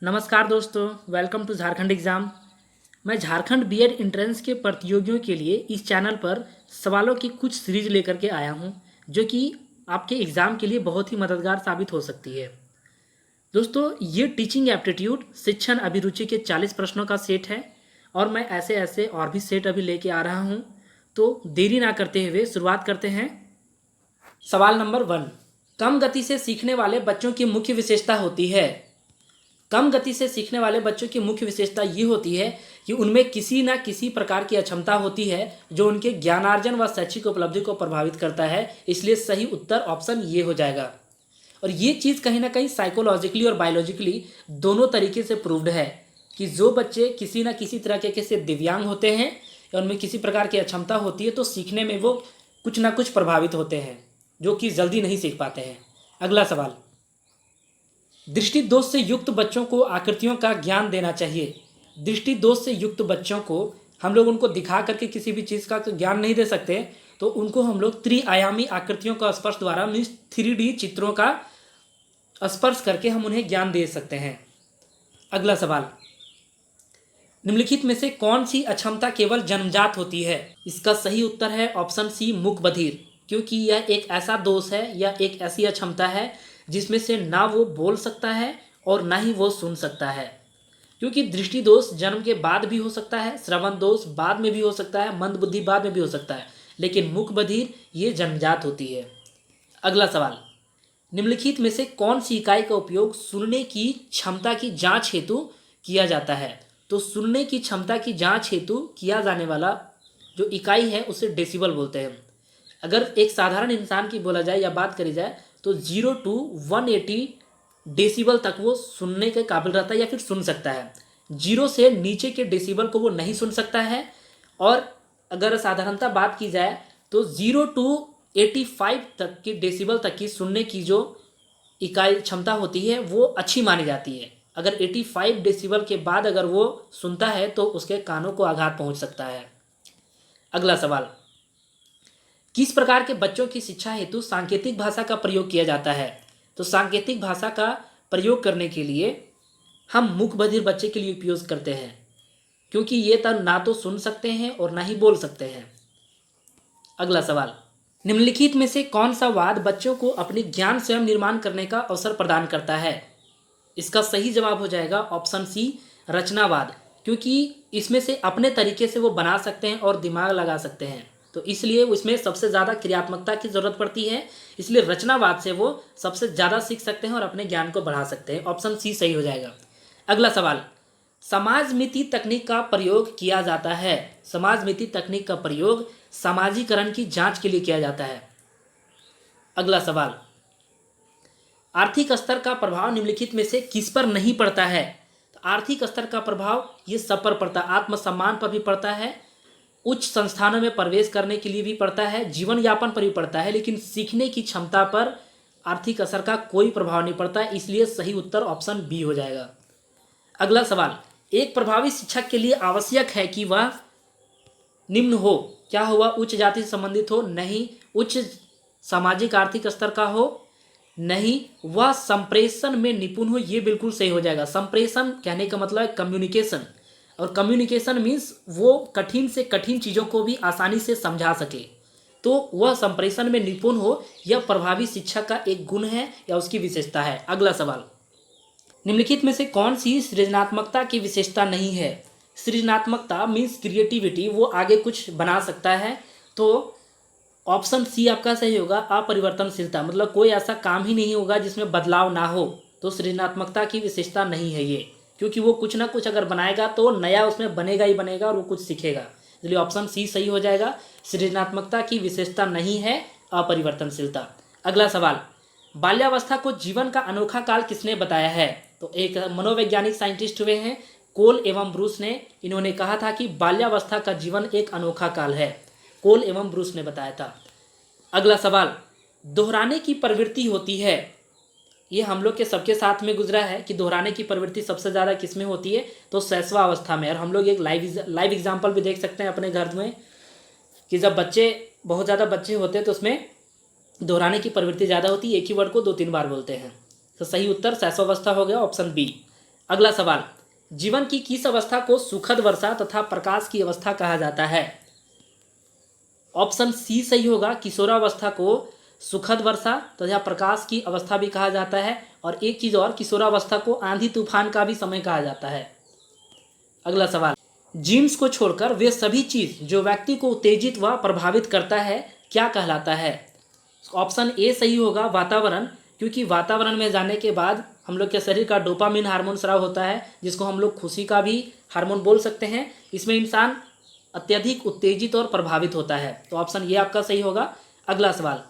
नमस्कार दोस्तों, welcome to Jharkhand exam. मैं झारखंड बीएड एंट्रेंस के प्रतियोगियों के लिए इस चैनल पर सवालों की कुछ सीरीज लेकर के आया हूं, जो कि आपके एग्ज़ाम के लिए बहुत ही मददगार साबित हो सकती है। दोस्तों, ये टीचिंग एप्टीट्यूड शिक्षण अभिरुचि के 40 प्रश्नों का सेट है और मैं ऐसे ऐसे और भी सेट अभी लेके आ रहा हूं। तो देरी ना करते हुए शुरुआत करते हैं। सवाल नंबर 1। कम गति से सीखने वाले बच्चों की मुख्य विशेषता होती है। कम गति से सीखने वाले बच्चों की मुख्य विशेषता ये होती है कि उनमें किसी न किसी प्रकार की अक्षमता होती है जो उनके ज्ञानार्जन व शैक्षिक उपलब्धि को प्रभावित करता है। इसलिए सही उत्तर ऑप्शन ये हो जाएगा। और ये चीज़ कहीं ना कहीं साइकोलॉजिकली और बायोलॉजिकली दोनों तरीके से प्रूव्ड है कि जो बच्चे किसी न किसी तरीके से दिव्यांग होते हैं या उनमें किसी प्रकार की अक्षमता होती है तो सीखने में वो कुछ ना कुछ प्रभावित होते हैं, जो कि जल्दी नहीं सीख पाते हैं। अगला सवाल। दृष्टि दोष से युक्त बच्चों को आकृतियों का ज्ञान देना चाहिए। दृष्टि दोष से युक्त बच्चों को हम लोग उनको दिखा करके किसी भी चीज़ का तो ज्ञान नहीं दे सकते, तो उनको हम लोग त्रिआयामी आकृतियों का स्पर्श द्वारा मीन्स 3D चित्रों का स्पर्श करके हम उन्हें ज्ञान दे सकते हैं। अगला सवाल। निम्नलिखित में से कौन सी अक्षमता केवल जन्मजात होती है? इसका सही उत्तर है ऑप्शन सी, मूक बधिर, क्योंकि यह एक ऐसा दोष है या एक ऐसी अक्षमता है जिसमें से ना वो बोल सकता है और ना ही वो सुन सकता है। क्योंकि दृष्टि दोष जन्म के बाद भी हो सकता है, श्रवण दोष बाद में भी हो सकता है, मंद बुद्धि बाद में भी हो सकता है, लेकिन मूक बधिर ये जन्मजात होती है। अगला सवाल। निम्नलिखित में से कौन सी इकाई का उपयोग सुनने की क्षमता की जांच हेतु किया जाता है? तो सुनने की क्षमता की जांच हेतु किया जाने वाला जो इकाई है उसे डेसिबल बोलते हैं। अगर एक साधारण इंसान की बोला जाए या बात करी जाए तो 0 to 180 डेसिबल तक वो सुनने के काबिल रहता है या फिर सुन सकता है। 0 से नीचे के डेसिबल को वो नहीं सुन सकता है। और अगर साधारणतः बात की जाए तो 0 to 85 तक के डेसिबल तक की सुनने की जो इकाई क्षमता होती है वो अच्छी मानी जाती है। अगर 85 डेसिबल के बाद अगर वो सुनता है तो उसके कानों को आघात पहुंच सकता है। अगला सवाल। किस प्रकार के बच्चों की शिक्षा हेतु सांकेतिक भाषा का प्रयोग किया जाता है? तो सांकेतिक भाषा का प्रयोग करने के लिए हम मूक बधिर बच्चे के लिए उपयोग करते हैं, क्योंकि ये तब ना तो सुन सकते हैं और ना ही बोल सकते हैं। अगला सवाल। निम्नलिखित में से कौन सा वाद बच्चों को अपनी ज्ञान स्वयं निर्माण करने का अवसर प्रदान करता है? इसका सही जवाब हो जाएगा ऑप्शन सी, रचनावाद, क्योंकि इसमें से अपने तरीके से वो बना सकते हैं और दिमाग लगा सकते हैं, तो इसलिए उसमें सबसे ज़्यादा क्रियात्मकता की ज़रूरत पड़ती है। इसलिए रचनावाद से वो सबसे ज़्यादा सीख सकते हैं और अपने ज्ञान को बढ़ा सकते हैं। ऑप्शन सी सही हो जाएगा। अगला सवाल। समाज मिति तकनीक का प्रयोग किया जाता है। समाज मिति तकनीक का प्रयोग सामाजिकरण की जांच के लिए किया जाता है। अगला सवाल। आर्थिक स्तर का प्रभाव निम्नलिखित में से किस पर नहीं पड़ता है? तो आर्थिक स्तर का प्रभाव ये सब पर पड़ता है। आत्मसम्मान पर भी पड़ता है, उच्च संस्थानों में प्रवेश करने के लिए भी पड़ता है, जीवन यापन पर भी पड़ता है, लेकिन सीखने की क्षमता पर आर्थिक असर का कोई प्रभाव नहीं पड़ता है। इसलिए सही उत्तर ऑप्शन बी हो जाएगा। अगला सवाल। एक प्रभावी शिक्षक के लिए आवश्यक है कि वह निम्न हो। क्या हुआ? उच्च जाति से संबंधित हो? नहीं। उच्च सामाजिक आर्थिक स्तर का हो? नहीं। वह संप्रेषण में निपुण हो? ये बिल्कुल सही हो जाएगा। संप्रेषण कहने का मतलब है कम्युनिकेशन, और कम्युनिकेशन मीन्स वो कठिन से कठिन चीज़ों को भी आसानी से समझा सके, तो वह संप्रेषण में निपुण हो। यह प्रभावी शिक्षक का एक गुण है या उसकी विशेषता है। अगला सवाल। निम्नलिखित में से कौन सी सृजनात्मकता की विशेषता नहीं है? सृजनात्मकता मीन्स क्रिएटिविटी, वो आगे कुछ बना सकता है, तो ऑप्शन सी आपका सही होगा, अपरिवर्तनशीलता, मतलब कोई ऐसा काम ही नहीं होगा जिसमें बदलाव ना हो, तो सृजनात्मकता की विशेषता नहीं है ये, क्योंकि वो कुछ ना कुछ अगर बनाएगा तो नया उसमें बनेगा ही बनेगा और वो कुछ सीखेगा। इसलिए ऑप्शन सी सही हो जाएगा। सृजनात्मकता की विशेषता नहीं है, अपरिवर्तनशीलता। अगला सवाल। बाल्यावस्था को जीवन का अनोखा काल किसने बताया है? तो एक मनोवैज्ञानिक साइंटिस्ट हुए हैं कोल एवं ब्रूस ने। इन्होंने कहा था कि बाल्यावस्था का जीवन एक अनोखा काल है। कोल एवं ब्रूस ने बताया था। अगला सवाल। दोहराने की प्रवृत्ति होती है, ये हम लोग के सबके साथ में गुजरा है कि दोहराने की प्रवृत्ति सबसे ज़्यादा किस में होती है? तो शैशवावस्था में। और हम लोग एक लाइव एग्जाम्पल भी देख सकते हैं अपने घर में कि जब बहुत ज़्यादा बच्चे होते हैं तो उसमें दोहराने की प्रवृत्ति ज़्यादा होती है, एक ही वर्ड को 2-3 बार बोलते हैं। तो सही उत्तर शैशवावस्था हो गया, ऑप्शन बी। अगला सवाल, जीवन की किस अवस्था को सुखद वर्षा तथा प्रकाश की अवस्था कहा जाता है? ऑप्शन सी सही होगा, किशोरावस्था को सुखद वर्षा तथा प्रकाश की अवस्था भी कहा जाता है। और एक चीज और, किशोरावस्था को आंधी तूफान का भी समय कहा जाता है। अगला सवाल, जीन्स को छोड़कर वे सभी चीज जो व्यक्ति को उत्तेजित व प्रभावित करता है क्या कहलाता है? ऑप्शन ए सही होगा, वातावरण, क्योंकि वातावरण में जाने के बाद हम लोग के शरीर का डोपामिन हार्मोन स्राव होता है, जिसको हम लोग खुशी का भी हार्मोन बोल सकते हैं। इसमें इंसान अत्यधिक उत्तेजित और प्रभावित होता है, तो ऑप्शन ये आपका सही होगा। अगला सवाल,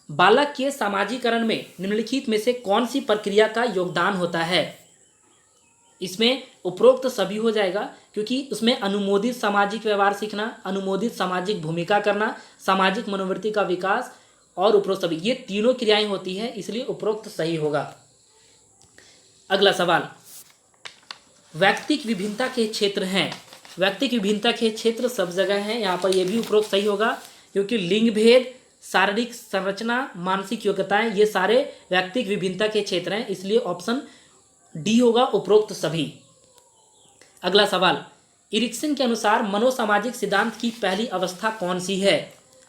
बालक के सामाजिकरण में निम्नलिखित में से कौन सी प्रक्रिया का योगदान होता है? इसमें उपरोक्त सभी हो जाएगा, क्योंकि उसमें अनुमोदित सामाजिक व्यवहार सीखना, अनुमोदित सामाजिक भूमिका करना, सामाजिक मनोवृत्ति का विकास और उपरोक्त सभी, ये तीनों क्रियाएं होती है, इसलिए उपरोक्त सही होगा। अगला सवाल, व्यक्तिक विभिन्नता के क्षेत्र हैं। व्यक्तिक विभिन्नता के क्षेत्र सब जगह हैं, यहाँ पर यह भी उपरोक्त सही होगा, क्योंकि लिंग भेद, शारीरिक संरचना, मानसिक योग्यताएं, ये सारे व्यक्तिक विभिन्नता के क्षेत्र हैं, इसलिए ऑप्शन डी होगा, उपरोक्त सभी। अगला सवाल, इरिक्सन के अनुसार मनोसामाजिक सिद्धांत की पहली अवस्था कौन सी है?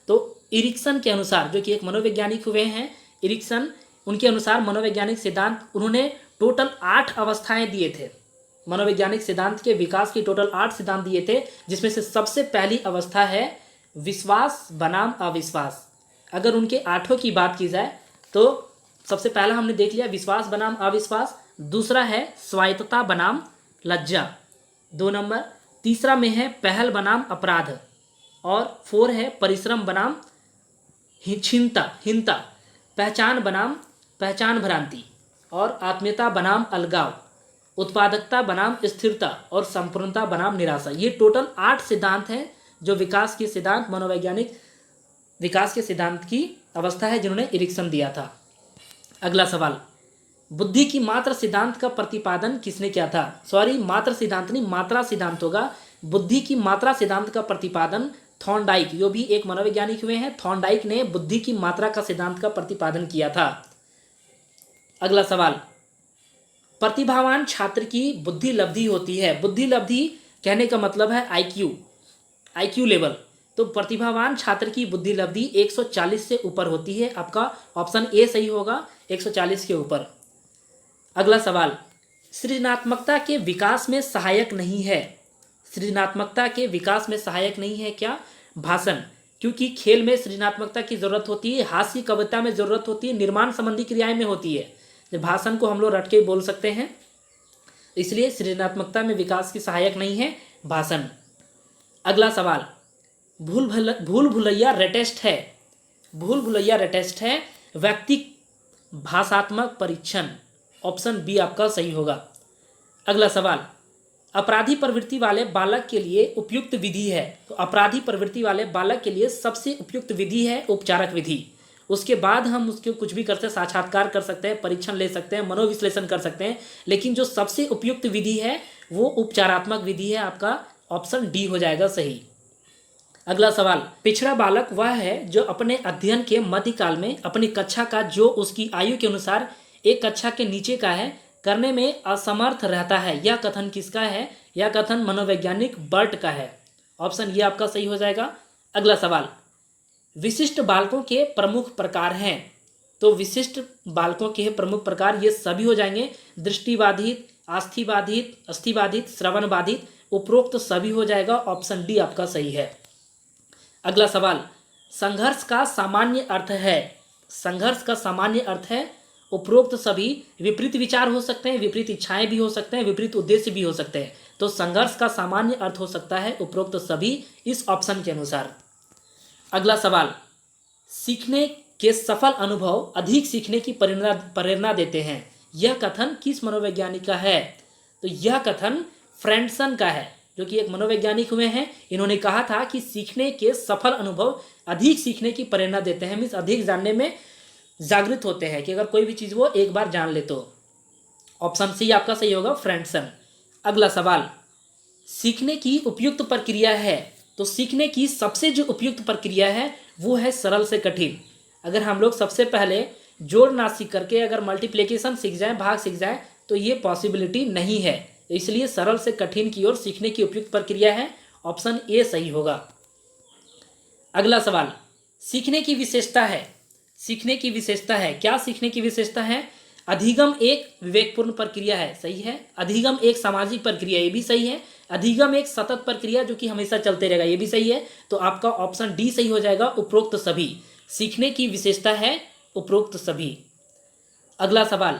तो इरिक्सन के अनुसार, जो कि एक मनोवैज्ञानिक हुए हैं इरिक्सन, उनके अनुसार मनोवैज्ञानिक सिद्धांत, उन्होंने टोटल 8 अवस्थाएं दिए थे। मनोवैज्ञानिक सिद्धांत के विकास की टोटल 8 सिद्धांत दिए थे, जिसमें से सबसे पहली अवस्था है विश्वास बनाम अविश्वास। अगर उनके 8 की बात की जाए तो सबसे पहला हमने देख लिया विश्वास बनाम अविश्वास, दूसरा है स्वायत्तता बनाम लज्जा, 2 नंबर, तीसरा में है पहल बनाम अपराध, और 4 है परिश्रम बनाम हीनता, पहचान बनाम पहचान भ्रांति, और आत्मीयता बनाम अलगाव, उत्पादकता बनाम स्थिरता, और संपूर्णता बनाम निराशा। ये टोटल 8 सिद्धांत हैं जो विकास के सिद्धांत, मनोवैज्ञानिक विकास के सिद्धांत की अवस्था है, जिन्होंने इरिक्सन दिया था। अगला सवाल, बुद्धि की मात्रा सिद्धांत का प्रतिपादन किसने किया था? सॉरी, मात्रा सिद्धांत नहीं, मात्रा सिद्धांत होगा। बुद्धि की मात्रा सिद्धांत का प्रतिपादन थॉर्नडाइक, जो भी एक मनोवैज्ञानिक हुए हैं, थॉर्नडाइक ने बुद्धि की मात्रा का सिद्धांत का प्रतिपादन किया था। अगला सवाल, प्रतिभावान छात्र की बुद्धि लब्धि होती है। बुद्धि लब्धि कहने का मतलब है आईक्यू लेवल। तो प्रतिभावान छात्र की बुद्धि लब्धि 140 से ऊपर होती है। आपका ऑप्शन ए सही होगा, 140 के ऊपर। अगला सवाल, सृजनात्मकता के विकास में सहायक नहीं है। सृजनात्मकता के विकास में सहायक नहीं है क्या? भाषण, क्योंकि खेल में सृजनात्मकता की जरूरत होती है, हास्य कविता में जरूरत होती है, निर्माण संबंधी क्रियाएं में होती है। जब भाषण को हम लोग रट के बोल सकते हैं, इसलिए सृजनात्मकता में विकास की सहायक नहीं है भाषण। अगला सवाल, भूल भुलैया रेटेस्ट है। भूल भुलैया रेटेस्ट है व्यक्ति भाषात्मक परीक्षण, ऑप्शन बी आपका सही होगा। अगला सवाल, अपराधी प्रवृत्ति वाले बालक के लिए उपयुक्त विधि है। तो अपराधी प्रवृत्ति वाले बालक के लिए सबसे उपयुक्त विधि है उपचारक विधि। उसके बाद हम उसके कुछ भी कर सकते हैं, साक्षात्कार कर सकते हैं, परीक्षण ले सकते हैं, मनोविश्लेषण कर सकते हैं, लेकिन जो सबसे उपयुक्त विधि है वो उपचारात्मक विधि है। आपका ऑप्शन डी हो जाएगा सही। अगला सवाल, पिछड़ा बालक वह है जो अपने अध्ययन के मध्यकाल में अपनी कक्षा का जो उसकी आयु के अनुसार एक कक्षा के नीचे का है करने में असमर्थ रहता है। यह कथन किसका है? यह कथन मनोवैज्ञानिक बर्ट का है। ऑप्शन ये आपका सही हो जाएगा। अगला सवाल, विशिष्ट बालकों के प्रमुख प्रकार हैं। तो विशिष्ट बालकों के प्रमुख प्रकार ये सभी हो जाएंगे, दृष्टिबाधित, अस्थिबाधित, श्रवण बाधित, उपरोक्त सभी हो जाएगा। ऑप्शन डी आपका सही है। अगला सवाल, संघर्ष का सामान्य अर्थ है। संघर्ष का सामान्य अर्थ है उपरोक्त सभी। विपरीत विचार हो सकते हैं, विपरीत इच्छाएं भी हो सकते हैं, विपरीत उद्देश्य भी हो सकते हैं। तो संघर्ष का सामान्य अर्थ हो सकता है उपरोक्त सभी इस ऑप्शन के अनुसार। अगला सवाल, सीखने के सफल अनुभव अधिक सीखने की प्रेरणा देते हैं। यह कथन किस मनोवैज्ञानिक का है? तो यह कथन फ्रेंडसन का है, जो कि एक मनोवैज्ञानिक हुए हैं। इन्होंने कहा था कि सीखने के सफल अनुभव अधिक सीखने की प्रेरणा देते हैं, मीन्स अधिक जानने में जागृत होते हैं, कि अगर कोई भी चीज़ वो एक बार जान ले तो। ऑप्शन सी आपका सही होगा, फ्रेंडसन। अगला सवाल, सीखने की उपयुक्त प्रक्रिया है। तो सीखने की सबसे जो उपयुक्त प्रक्रिया है वो है सरल से कठिन। अगर हम लोग सबसे पहले जोड़ ना सीख करके अगर मल्टीप्लिकेशन सीख जाएं, भाग सीख जाएं, तो ये पॉसिबिलिटी नहीं है। इसलिए सरल से कठिन की ओर सीखने की उपयुक्त प्रक्रिया है, ऑप्शन ए सही होगा। अगला सवाल, सीखने की विशेषता है। सीखने की विशेषता है, क्या सीखने की विशेषता है? अधिगम एक विवेकपूर्ण प्रक्रिया है, सही है। अधिगम एक सामाजिक प्रक्रिया, ये भी सही है। अधिगम एक सतत प्रक्रिया जो कि हमेशा चलते रहेगा, ये भी सही है। तो आपका ऑप्शन डी सही हो जाएगा, उपरोक्त सभी। सीखने की विशेषता है उपरोक्त सभी। अगला सवाल,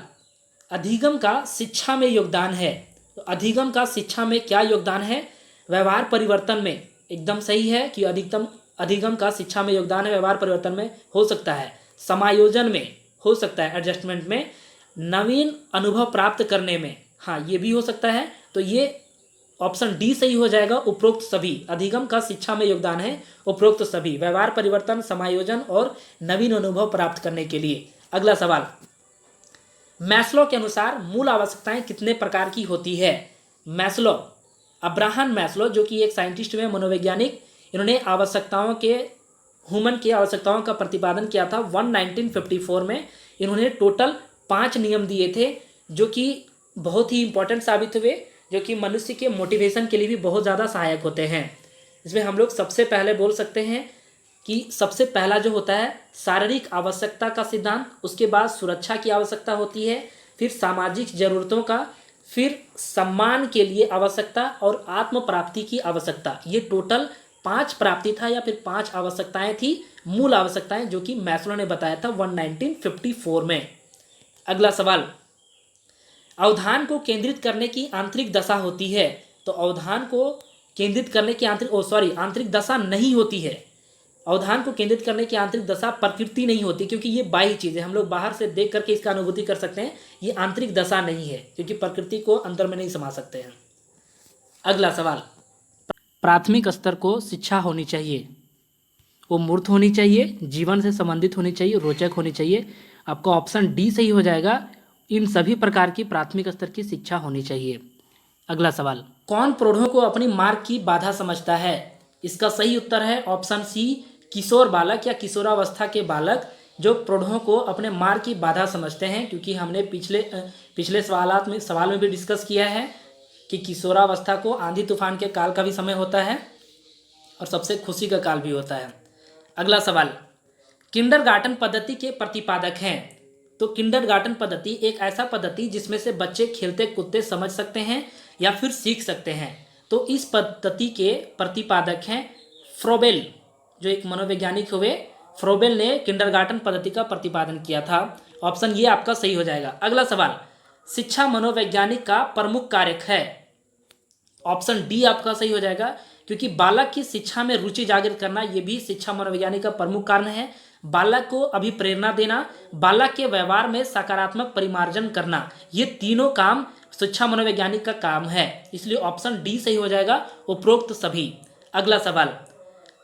अधिगम का शिक्षा में योगदान है। तो अधिगम का शिक्षा में क्या योगदान है? व्यवहार परिवर्तन में, एकदम सही है कि अधिगम का शिक्षा में योगदान है, व्यवहार परिवर्तन में हो सकता है, समायोजन में हो सकता है, एडजस्टमेंट में, नवीन अनुभव प्राप्त करने में, हाँ ये भी हो सकता है। तो ये ऑप्शन डी सही हो जाएगा, उपरोक्त सभी। अधिगम का शिक्षा में योगदान है उपरोक्त सभी, व्यवहार परिवर्तन, समायोजन और नवीन अनुभव प्राप्त करने के लिए। अगला सवाल, मैस्लो के अनुसार मूल आवश्यकताएं कितने प्रकार की होती है? मैस्लो, अब्राहम मैस्लो जो कि एक साइंटिस्ट हुए, मनोवैज्ञानिक, इन्होंने ह्यूमन की आवश्यकताओं का प्रतिपादन किया था 1954 में। इन्होंने टोटल 5 नियम दिए थे जो कि बहुत ही इंपॉर्टेंट साबित हुए, जो कि मनुष्य के मोटिवेशन के लिए भी बहुत ज़्यादा सहायक होते हैं। इसमें हम लोग सबसे पहले बोल सकते हैं कि सबसे पहला जो होता है शारीरिक आवश्यकता का सिद्धांत, उसके बाद सुरक्षा की आवश्यकता होती है, फिर सामाजिक जरूरतों का, फिर सम्मान के लिए आवश्यकता और आत्म प्राप्ति की आवश्यकता। ये टोटल 5 प्राप्ति था या फिर 5 आवश्यकताएं थी, मूल आवश्यकताएं, जो कि मैस्लो ने बताया था 1954 में। अगला सवाल, अवधान को केंद्रित करने की आंतरिक दशा होती है। तो अवधान को केंद्रित करने की आंतरिक दशा नहीं होती है। अवधान को केंद्रित करने की आंतरिक दशा प्रकृति नहीं होती, क्योंकि ये बाह्य चीज़ है, हम लोग बाहर से देख करके इसका अनुभूति कर सकते हैं। ये आंतरिक दशा नहीं है, क्योंकि प्रकृति को अंदर में नहीं समा सकते हैं। अगला सवाल, प्राथमिक स्तर को शिक्षा होनी चाहिए, वो मूर्त होनी चाहिए, जीवन से संबंधित होनी चाहिए, रोचक होनी चाहिए। आपका ऑप्शन डी सही हो जाएगा, इन सभी प्रकार की प्राथमिक स्तर की शिक्षा होनी चाहिए। अगला सवाल, कौन प्रौढ़ों को अपनी मार्ग की बाधा समझता है? इसका सही उत्तर है ऑप्शन सी, किशोर बालक या किशोरावस्था के बालक जो प्रौढ़ों को अपने मार्ग की बाधा समझते हैं। क्योंकि हमने पिछले सवाल में भी डिस्कस किया है कि किशोरावस्था को आंधी तूफान के काल का भी समय होता है और सबसे खुशी का काल भी होता है। अगला सवाल, किंडरगार्टन पद्धति के प्रतिपादक हैं। तो किंडरगार्टन पद्धति एक ऐसा पद्धति जिसमें से बच्चे खेलते कूदते समझ सकते हैं या फिर सीख सकते हैं। तो इस पद्धति के प्रतिपादक हैं फ्रोबेल, जो एक मनोवैज्ञानिक हुए। फ्रोबेल ने किंडरगार्टन पद्धति का प्रतिपादन किया था। ऑप्शन ये आपका सही हो जाएगा। अगला सवाल, शिक्षा मनोवैज्ञानिक का प्रमुख कारक है। ऑप्शन डी आपका सही हो जाएगा, क्योंकि बालक की शिक्षा में रुचि जागृत करना ये भी शिक्षा मनोवैज्ञानिक का प्रमुख कारण है। बालक को अभिप्रेरणा देना, बालक के व्यवहार में सकारात्मक परिमार्जन करना, ये तीनों काम शिक्षा मनोवैज्ञानिक का काम है। इसलिए ऑप्शन डी सही हो जाएगा, उपरोक्त सभी। अगला सवाल,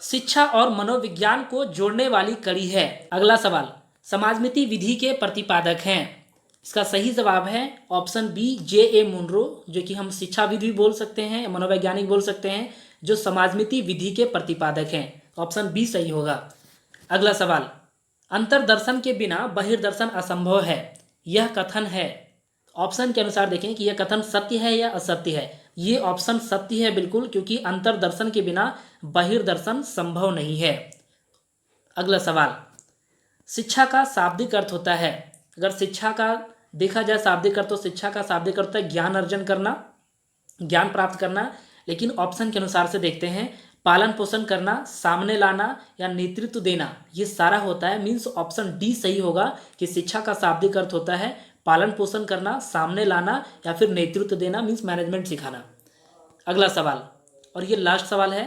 शिक्षा और मनोविज्ञान को जोड़ने वाली कड़ी है। अगला सवाल, समाजमिति विधि के प्रतिपादक हैं। इसका सही जवाब है ऑप्शन बी, जे.ए. मुनरो, जो कि हम शिक्षाविद भी बोल सकते हैं, मनोवैज्ञानिक बोल सकते हैं, जो समाजमिति विधि के प्रतिपादक हैं। ऑप्शन बी सही होगा। अगला सवाल, अंतर्दर्शन के बिना बहिर्दर्शन असंभव है, यह कथन है। ऑप्शन के अनुसार देखें कि यह कथन सत्य है या असत्य है। ये ऑप्शन सत्य है बिल्कुल, क्योंकि अंतर्दर्शन के बिना बहिर्दर्शन संभव नहीं है। अगला सवाल, शिक्षा का शाब्दिक अर्थ होता है। अगर शिक्षा का देखा जाए शाब्दिक अर्थ, तो शिक्षा का शाब्दिक अर्थ है ज्ञान अर्जन करना, ज्ञान प्राप्त करना। लेकिन ऑप्शन के अनुसार से देखते हैं, पालन पोषण करना, सामने लाना या नेतृत्व देना, ये सारा होता है। मीन्स ऑप्शन डी सही होगा कि शिक्षा का शाब्दिक अर्थ होता है पालन पोषण करना, सामने लाना या फिर नेतृत्व देना, मीन्स मैनेजमेंट सिखाना। अगला सवाल, और ये लास्ट सवाल है,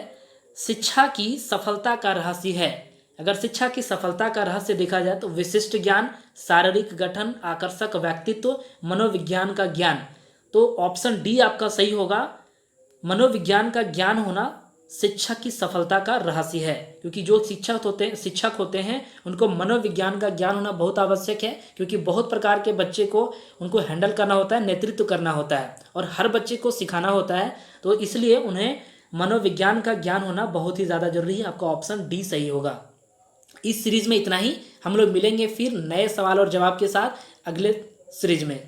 शिक्षा की सफलता का रहस्य है। अगर शिक्षा की सफलता का रहस्य देखा जाए तो विशिष्ट ज्ञान, शारीरिक गठन, आकर्षक व्यक्तित्व, मनोविज्ञान का ज्ञान। तो ऑप्शन डी आपका सही होगा, मनोविज्ञान का ज्ञान होना शिक्षा की सफलता का रहस्य है। क्योंकि जो शिक्षक होते हैं उनको मनोविज्ञान का ज्ञान होना बहुत आवश्यक है, क्योंकि बहुत प्रकार के बच्चे को उनको हैंडल करना होता है, नेतृत्व करना होता है और हर बच्चे को सिखाना होता है। तो इसलिए उन्हें मनोविज्ञान का ज्ञान होना बहुत ही ज़्यादा जरूरी है। आपका ऑप्शन डी सही होगा। इस सीरीज में इतना ही। हम लोग मिलेंगे फिर नए सवाल और जवाब के साथ अगले सीरीज में।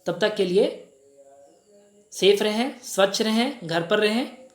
तब तक के लिए सेफ रहें, स्वच्छ रहें, घर पर रहें।